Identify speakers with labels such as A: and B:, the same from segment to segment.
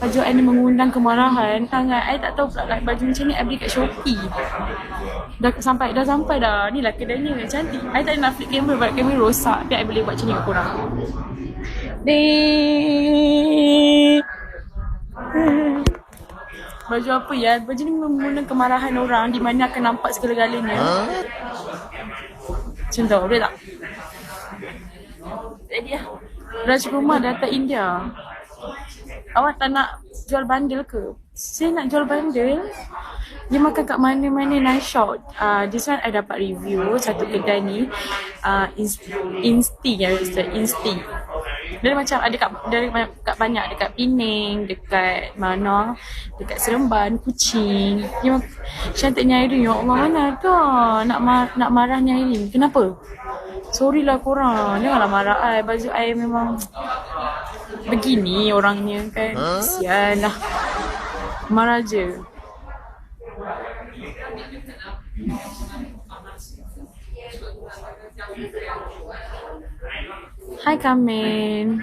A: baju I ni mengundang kemarahan sangat. I tak tahu pula like, baju macam ni I beli kat Shopee. Dah sampai dah. Ni lah kedainya cantik. I tak nak flip kamera, sebab kamera rosak. Tapi I boleh buat macam ni kat korang. Baju apa ya? Baju ni mengundang kemarahan orang di mana akan nampak segala-galanya. Macam tu, boleh tak? Jadi lah. Raj rumah datang India. Awak tak nak jual bandel ke? Saya nak jual bandel. Dia makan kat mana-mana nice shop. This one I dapat review satu kedai ni. Insti. Dia macam ada kat banyak, dekat Penang, dekat mana, dekat Seremban, Kuching. Dia cantiknya Aireen. Ya Allah, mana dah nak marahnya Aireen. Kenapa? Sorry lah korang, janganlah marah I. Baju I memang begini orangnya kan. Kesian lah. Marah je. Hai komen.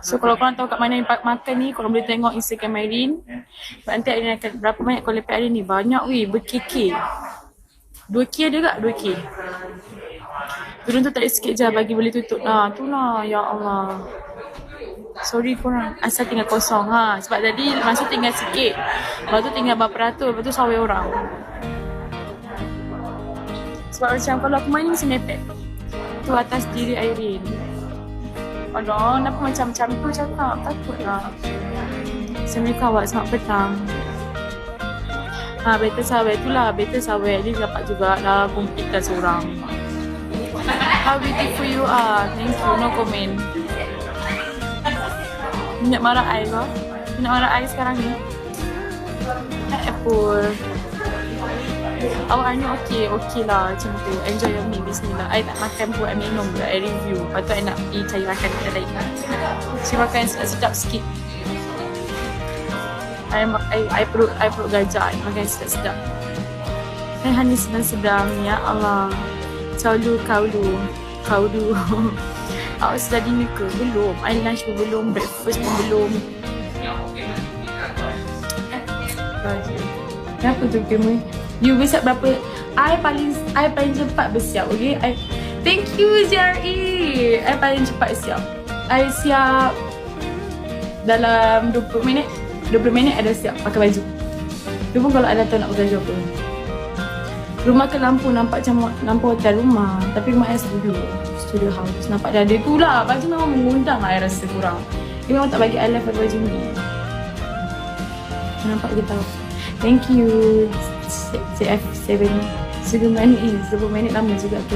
A: So kalau korang tahu kat mana yang makan ni, korang boleh tengok Instagram Aireen. Sebab nanti Aireen akan berapa banyak kalau lepas Aireen ni. Banyak weh, ber-KK. 2K ada tak? 2K. Turun tu tak ada sikit je, bagi boleh tutup lah. Tu lah, ya Allah. Sorry korang, asal tinggal kosong ha. Sebab tadi masa tinggal sikit. Lepas tu tinggal berapa ratus, lepas tu sawai orang. Sebab macam kalau aku main ni mesti mepet. Tu atas diri Aireen. Aduh, kenapa macam tu cakap? Takutlah. Assalamualaikum awak, selamat petang. Better sawai tu lah, better sawai. Dia dapat jugalah kumpulkan seorang. How beautiful you are. Thank you, no comment. Nak marah I ke? Nak marah I sekarang ni? Apple. Awak ni okey lah macam tu. Enjoy your meal, bismillah. I tak makan pun, I minum je, I review. Lepas tu I nak pergi cari makan kat lain. Cari makan sedap-sedap sikit. I perut gajah, I makan sedap-sedap. Hai Hani sedang-sedang, ya Allah. Kau dulu. Awak sudah dinner ke? Belum. I lunch pun belum, breakfast pun belum. Kenapa tu kamera? You bersiap berapa? I paling cepat bersiap, okay? Thank you JRE. I paling cepat siap. I siap dalam 20 minit. 20 minit I dah siap pakai baju. Tu pun kalau I dah tahu nak pakai baju apa. Rumah ke lampu nampak macam lampu hotel rumah. Tapi rumah I studio house. Nampak dia ada tu lah. Baju memang mengundang lah I rasa kurang. Dia memang tak bagi I live pada baju ni. Nampak dia tahu. Thank you CF7. 10 minit lama juga tu.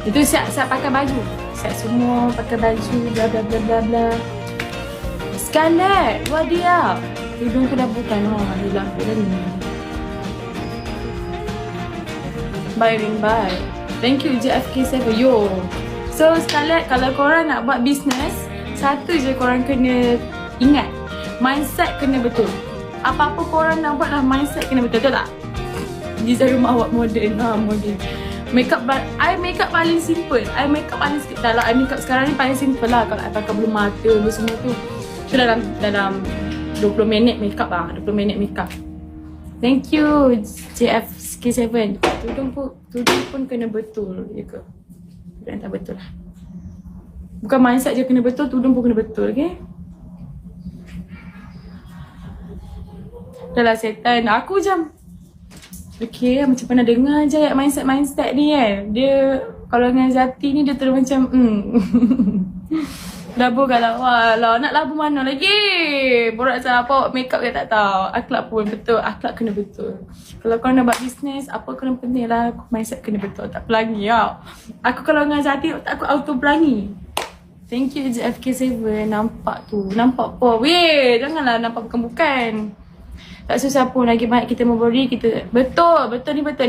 A: Itu siap pakai baju. Siap semua pakai baju bla bla bla bla bla. Scarlett, wadiah. Hidung tu dah bukan. Hilang aku dah ni. Bye Ring, bye. Thank you JFK7. Yo. So Scarlett, kalau korang nak buat bisnes, satu je korang kena ingat, mindset kena betul. Apa-apa korang nak buat lah, mindset kena betul, betul tak? Design rumah awak modern, modern. Makeup, I makeup paling simple. I makeup paling sikit. Dalam I makeup sekarang ni paling simple lah. Kalau I pakai bulu mata semua tu, tu dalam 20 minit makeup lah. 20 minit makeup. Thank you JFK7. Tudung pun kena betul, ya ke? Tudung tak betul lah. Bukan mindset je kena betul, tudung pun kena betul, okay? Dah lah setan. Aku macam okay, macam pernah dengar je ayat mindset ni kan. Dia kalau dengan Zati ni dia terus macam labur kalau walau nak labur mana lagi. Borak pasal apa makeup ke tak tahu. Akhlak pun betul, akhlak kena betul. Kalau kau nak buat bisnes, apa kena penting lah, mindset kena betul. Tak pelangi tau. Aku kalau dengan Zati aku auto pelangi. Thank you JFK7. Nampak tu, nampak apa? Weh, janganlah nampak bukan-bukan. Tak susah pun, lagi banyak kita memberi, kita betul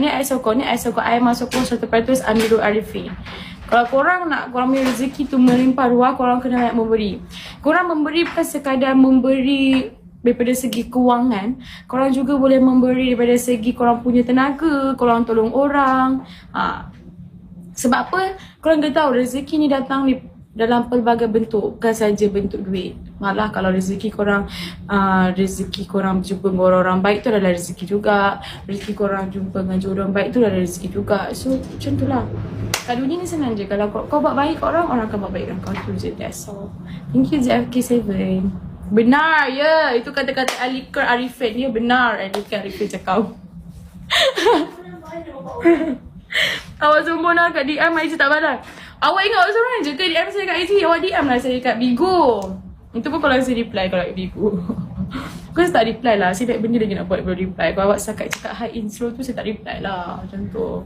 A: ni I sokong, I masuk 100% Amirul Arifin. Kalau korang nak, korang punya rezeki tu melimpah ruah, korang kena banyak memberi. Korang memberi bukan sekadar memberi daripada segi kewangan, korang juga boleh memberi daripada segi korang punya tenaga, korang tolong orang. Sebab apa? Korang kena tahu rezeki ni datang ni dalam pelbagai bentuk, bukan saja bentuk duit. Malah kalau rezeki korang jumpa dengan orang-orang baik tu adalah rezeki juga. Rezeki korang jumpa dengan jodoh baik tu adalah rezeki juga. So macam tu lah. Kat dunia ni senang je. Kalau kau buat baik kat orang, orang akan buat baik dengan kau. Tu je, that's all. Thank you JFK7. Benar ya, itu kata-kata Alikar Arifin. Ya benar Alikar Arifin cakap. Awak sombong lah kat DM, IG tak balas. Awak ingat awak seorang je ke DM saya kat IG? Awak DM lah saya kat Bigo. Itu pun kalau saya reply kalau kat Bigo. Kau tak reply lah, saya tak benda lagi nak buat belum reply. Kalau awak cakap hi intro tu saya tak reply lah. Macam tu.